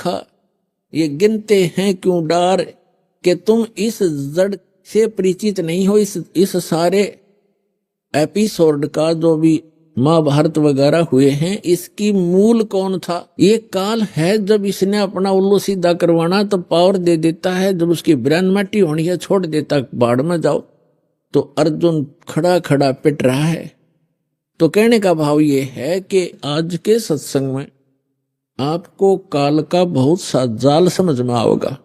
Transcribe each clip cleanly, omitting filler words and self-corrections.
देखा, ये गिनते हैं क्यों डार, कि तुम इस जड़ से परिचित नहीं हो। इस सारे एपिसोड का जो भी महाभारत वगैरह हुए हैं, इसकी मूल कौन था? ये काल है। जब इसने अपना उल्लू सीधा करवाना तो पावर दे देता है, जब उसकी ब्रेन मैटी होनी है छोड़ देता बाढ़ में जाओ। तो अर्जुन खड़ा खड़ा पिट रहा है। तो कहने का भाव ये है कि आज के सत्संग में आपको काल का बहुत सा जाल समझ में आओगा,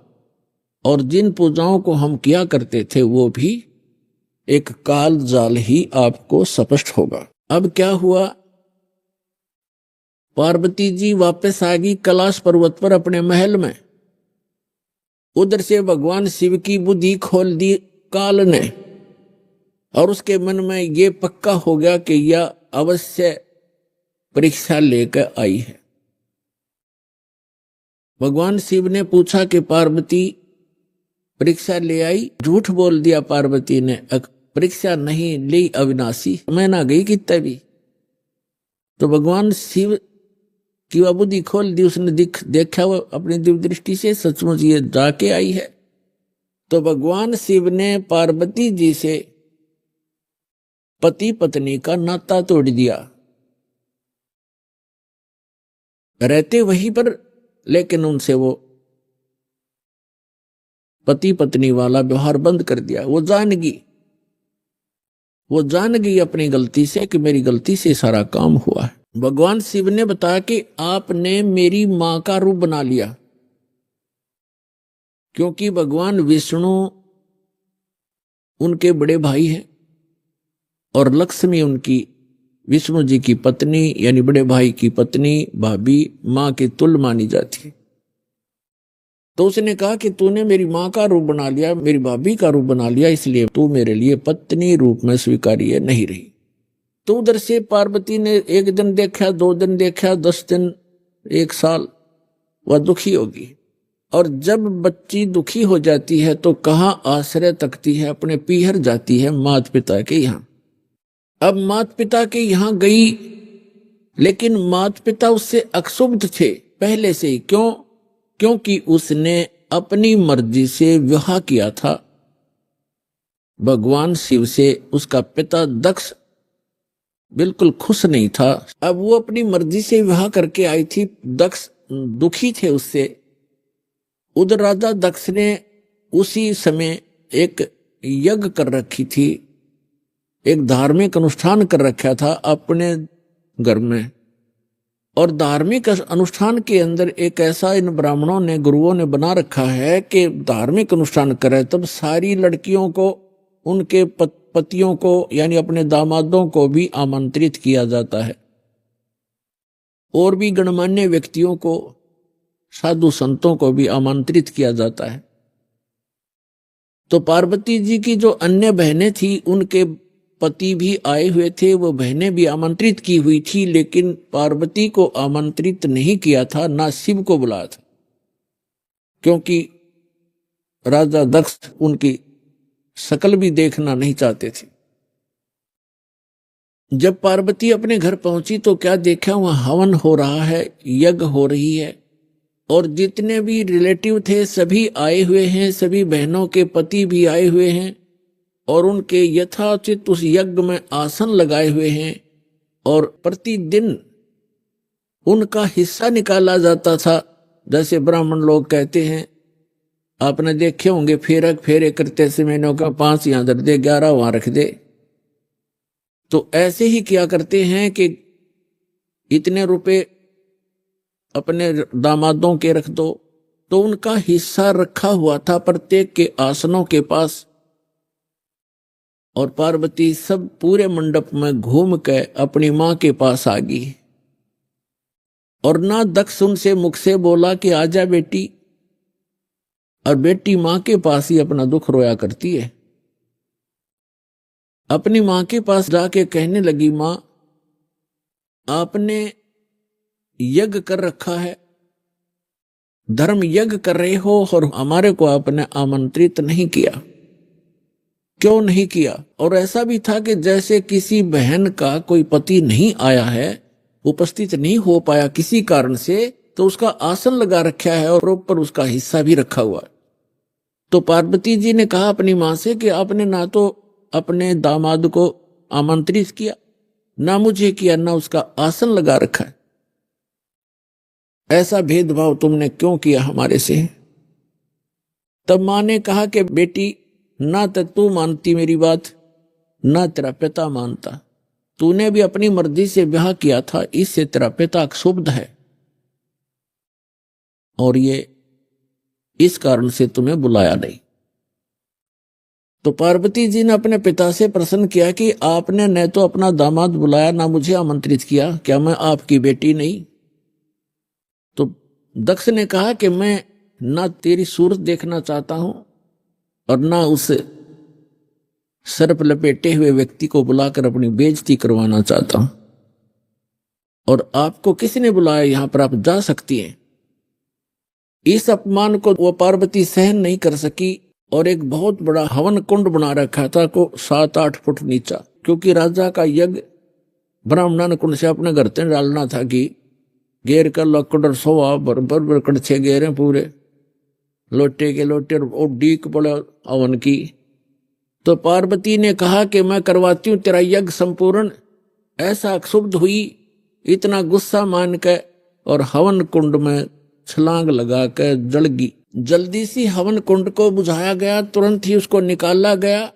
और जिन पूजाओं को हम किया करते थे वो भी एक काल जाल ही आपको स्पष्ट होगा। अब क्या हुआ, पार्वती जी वापस आ गई कैलाश पर्वत पर अपने महल में। उधर से भगवान शिव की बुद्धि खोल दी काल ने, और उसके मन में ये पक्का हो गया कि यह अवश्य परीक्षा लेकर आई है। भगवान शिव ने पूछा कि पार्वती परीक्षा ले आई? झूठ बोल दिया पार्वती ने, परीक्षा नहीं ली अविनाशी, मैं ना गई कितने भी। तो भगवान शिव की वह बुद्धि खोल दी, उसने देखा वो अपनी दिव्य दृष्टि से सचमुच ये जाके आई है। तो भगवान शिव ने पार्वती जी से पति पत्नी का नाता तोड़ दिया, रहते वहीं पर, लेकिन उनसे वो पति पत्नी वाला व्यवहार बंद कर दिया। वो जान गई अपनी गलती से कि मेरी गलती से सारा काम हुआ है। भगवान शिव ने बताया कि आपने मेरी मां का रूप बना लिया, क्योंकि भगवान विष्णु उनके बड़े भाई हैं और लक्ष्मी उनकी विष्णु जी की पत्नी यानी बड़े भाई की पत्नी भाभी मां के तुल्य मानी जाती है। तो उसने कहा कि तूने मेरी मां का रूप बना लिया, मेरी भाभी का रूप बना लिया, इसलिए तू मेरे लिए पत्नी रूप में स्वीकार्य नहीं रही। तो उधर से पार्वती ने एक दिन देखा, 2 दिन देखा, 10 दिन, 1 साल, वह दुखी होगी। और जब बच्ची दुखी हो जाती है तो कहाँ आश्रय तकती है? अपने पीहर जाती है, माता पिता के यहाँ। अब माता पिता के यहाँ गई, लेकिन माता पिता उससे अक्षुब्ध थे पहले से ही। क्यों? क्योंकि उसने अपनी मर्जी से विवाह किया था भगवान शिव से। उसका पिता दक्ष बिल्कुल खुश नहीं था। अब वो अपनी मर्जी से विवाह करके आई थी, दक्ष दुखी थे उससे। उधर राजा दक्ष ने उसी समय एक यज्ञ कर रखी थी, एक धार्मिक अनुष्ठान कर रखा था अपने घर में। और धार्मिक अनुष्ठान के अंदर एक ऐसा इन ब्राह्मणों ने, गुरुओं ने बना रखा है कि धार्मिक अनुष्ठान करे तब सारी लड़कियों को, उनके पतियों को यानी अपने दामादों को भी आमंत्रित किया जाता है, और भी गणमान्य व्यक्तियों को, साधु संतों को भी आमंत्रित किया जाता है। तो पार्वती जी की जो अन्य बहनें थी, उनके पति भी आए हुए थे, वो बहनें भी आमंत्रित की हुई थी, लेकिन पार्वती को आमंत्रित नहीं किया था, ना शिव को बुलाया था, क्योंकि राजा दक्ष उनकी शकल भी देखना नहीं चाहते थे। जब पार्वती अपने घर पहुंची तो क्या देखा, वहां हवन हो रहा है, यज्ञ हो रही है, और जितने भी रिलेटिव थे सभी आए हुए हैं, सभी बहनों के पति भी आए हुए हैं, और उनके यथाचित उस यज्ञ में आसन लगाए हुए हैं, और प्रतिदिन उनका हिस्सा निकाला जाता था। जैसे ब्राह्मण लोग कहते हैं, आपने देखे होंगे फेरे करते समय मैंने का 5 यहां धर दे, 11 वहां रख दे। तो ऐसे ही किया करते हैं कि इतने रुपए अपने दामादों के रख दो। तो उनका हिस्सा रखा हुआ था प्रत्येक के आसनों के पास, और पार्वती सब पूरे मंडप में घूम के अपनी मां के पास आ गई। और ना दक्ष उनसे मुख से बोला कि आजा बेटी, और बेटी मां के पास ही अपना दुख रोया करती है। अपनी मां के पास जाके कहने लगी, मां आपने यज्ञ कर रखा है, धर्म यज्ञ कर रहे हो, और हमारे को आपने आमंत्रित नहीं किया, क्यों नहीं किया? और ऐसा भी था कि जैसे किसी बहन का कोई पति नहीं आया है, उपस्थित नहीं हो पाया किसी कारण से, तो उसका आसन लगा रखा है और ऊपर उसका हिस्सा भी रखा हुआ है। तो पार्वती जी ने कहा अपनी मां से कि आपने ना तो अपने दामाद को आमंत्रित किया, ना मुझे किया, ना उसका आसन लगा रखा है। ऐसा भेदभाव तुमने क्यों किया हमारे से? तब मां ने कहा कि बेटी, ना तो तू मानती मेरी बात, ना तेरा पिता मानता। तूने भी अपनी मर्जी से ब्याह किया था, इससे तेरा पिता क्षुब्ध है और ये इस कारण से तुम्हें बुलाया नहीं। तो पार्वती जी ने अपने पिता से प्रश्न किया कि आपने न तो अपना दामाद बुलाया, ना मुझे आमंत्रित किया, क्या मैं आपकी बेटी नहीं? तो दक्ष ने कहा कि मैं ना तेरी सूरत देखना चाहता हूं और ना उस सर्प लपेटे हुए व्यक्ति को बुलाकर अपनी बेइज्जती करवाना चाहता हूं। और आपको किसने बुलाया? यहां पर आप जा सकती हैं। इस अपमान को वो पार्वती सहन नहीं कर सकी और एक बहुत बड़ा हवन कुंड बना रखा था को 7-8 फुट नीचा, क्योंकि राजा का यज्ञ ब्राह्मण कुंड से अपने घर से डालना था कि घेर कर लकड़ सोआ बरबर कड़छे घेरे पूरे लोटे के लोटे और डीक पड़े हवन की। तो पार्वती ने कहा कि मैं करवाती हूं तेरा यज्ञ संपूर्ण। ऐसा क्षुब्ध हुई, इतना गुस्सा मान के और हवन कुंड में छलांग लगा कर जल गई। जल्दी सी हवन कुंड को बुझाया गया, तुरंत ही उसको निकाला गया।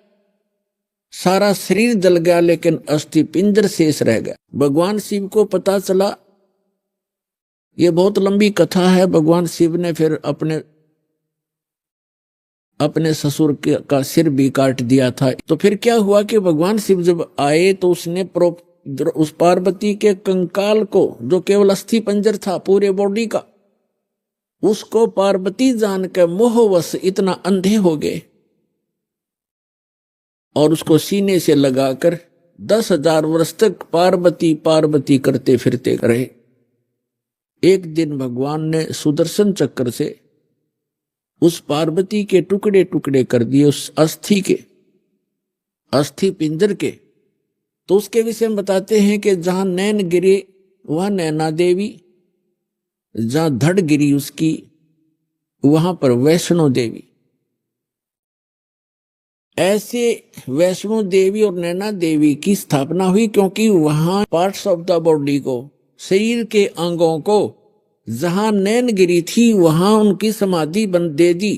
सारा शरीर जल गया लेकिन अस्थि पिंजर शेष रह गया। भगवान शिव को पता चला, ये बहुत लंबी कथा है। भगवान शिव ने फिर अपने ससुर का सिर भी काट दिया था। तो फिर क्या हुआ कि भगवान शिव जब आए तो उसने उस पार्वती के कंकाल को, जो केवल अस्थि पंजर था पूरे बॉडी का, उसको पार्वती जान के मोहवश इतना अंधे हो गए और उसको सीने से लगाकर 10,000 वर्ष तक पार्वती पार्वती करते फिरते रहे। एक दिन भगवान ने सुदर्शन चक्र से उस पार्वती के टुकड़े टुकड़े कर दिए, उस अस्थि पिंजर के। तो उसके विषय में बताते हैं कि जहां नैन गिरे वह नैना देवी, जहां धड़ गिरी उसकी वहां पर वैष्णो देवी। ऐसे वैष्णो देवी और नैना देवी की स्थापना हुई क्योंकि वहां पार्ट्स ऑफ द बॉडी को, शरीर के अंगों को, जहां नैन गिरी थी वहां उनकी समाधि दे दी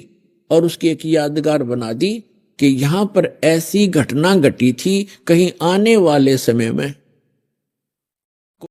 और उसकी एक यादगार बना दी कि यहां पर ऐसी घटना घटी थी, कहीं आने वाले समय में